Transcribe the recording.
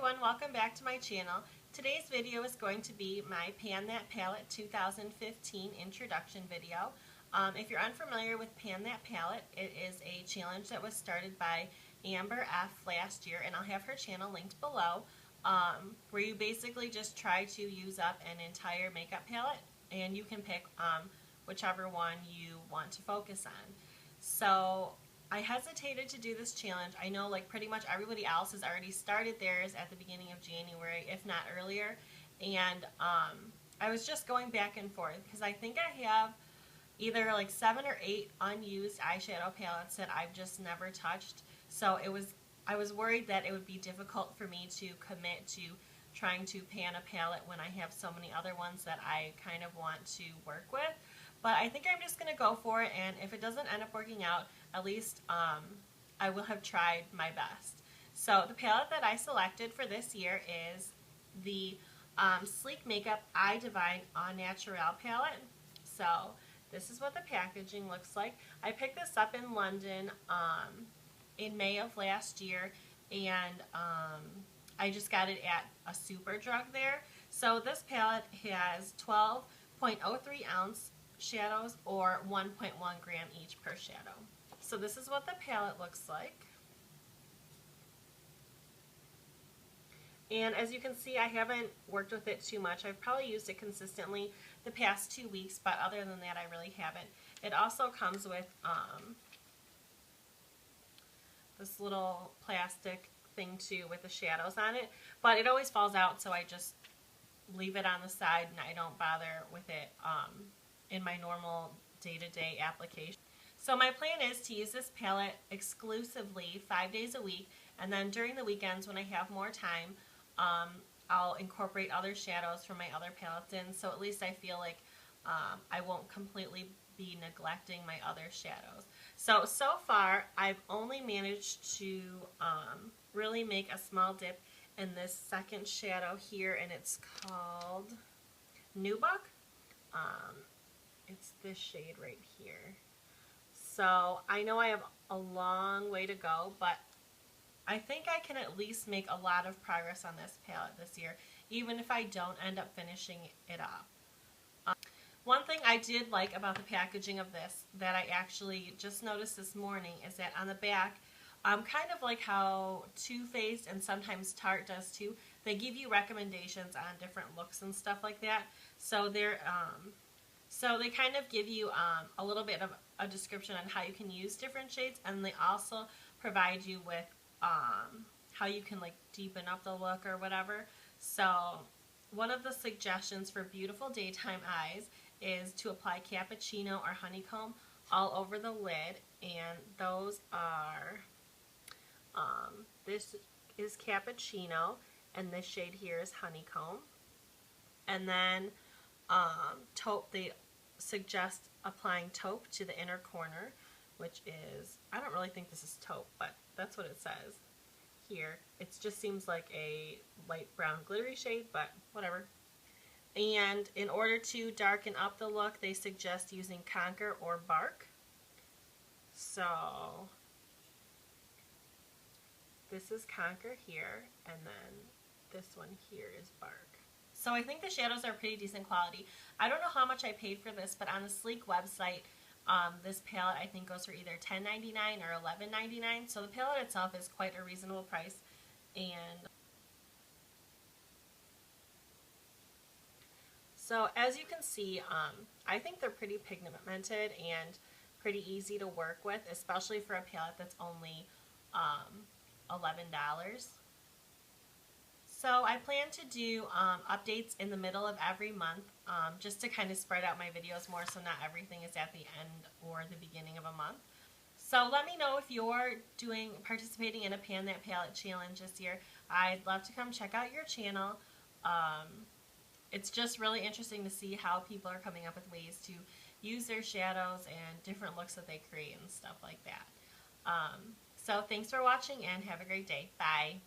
everyone, welcome back to my channel. Today's video is going to be my Pan That Palette 2015 introduction video. If you're unfamiliar with Pan That Palette, it is a challenge that was started by Amber F. last year, and I'll have her channel linked below, where you basically just try to use up an entire makeup palette, and you can pick whichever one you want to focus on. So I hesitated to do this challenge. I know like pretty much everybody else has already started theirs at the beginning of January, if not earlier, and I was just going back and forth because I think I have either like 7 or 8 unused eyeshadow palettes that I've just never touched. So I was worried that it would be difficult for me to commit to trying to pan a palette when I have so many other ones that I kind of want to work with. But I think I'm just going to go for it, and if it doesn't end up working out, at least I will have tried my best. So the palette that I selected for this year is the Sleek Makeup Idivine Au Naturel Palette. So this is what the packaging looks like. I picked this up in London in May of last year, and I just got it at a Superdrug there. So this palette has 12.03 ounce shadows or 1.1 gram each per shadow. So this is what the palette looks like. And as you can see, I haven't worked with it too much. I've probably used it consistently the past 2 weeks, but other than that, I really haven't. It also comes with this little plastic thing too with the shadows on it, but it always falls out, so I just leave it on the side and I don't bother with it in my normal day-to-day application. So my plan is to use this palette exclusively 5 days a week, and then during the weekends when I have more time, I'll incorporate other shadows from my other palettes in, so at least I feel like I won't completely be neglecting my other shadows. So far I've only managed to really make a small dip in this second shadow here, and it's called Nubuck. It's this shade right here. So I know I have a long way to go, but I think I can at least make a lot of progress on this palette this year, even if I don't end up finishing it up. One thing I did like about the packaging of this that I actually just noticed this morning is that on the back, kind of like how Too Faced and sometimes Tarte does too, they give you recommendations on different looks and stuff like that. So they kind of give you a little bit of a description on how you can use different shades, and they also provide you with how you can like deepen up the look or whatever. So one of the suggestions for beautiful daytime eyes is to apply cappuccino or honeycomb all over the lid, and those are this is cappuccino and this shade here is honeycomb. And then taupe, they suggest applying taupe to the inner corner, which is, I don't really think this is taupe, but that's what it says here. It just seems like a light brown glittery shade, but whatever. And in order to darken up the look, they suggest using Conquer or Bark. So this is Conquer here, and then this one here is Bark. So I think the shadows are pretty decent quality. I don't know how much I paid for this, but on the Sleek website, this palette I think goes for either $10.99 or $11.99. So the palette itself is quite a reasonable price. And so as you can see, I think they're pretty pigmented and pretty easy to work with, especially for a palette that's only $11. So I plan to do updates in the middle of every month, just to kind of spread out my videos more so not everything is at the end or the beginning of a month. So let me know if you're participating in a Pan That Palette challenge this year. I'd love to come check out your channel. It's just really interesting to see how people are coming up with ways to use their shadows and different looks that they create and stuff like that. So thanks for watching and have a great day. Bye.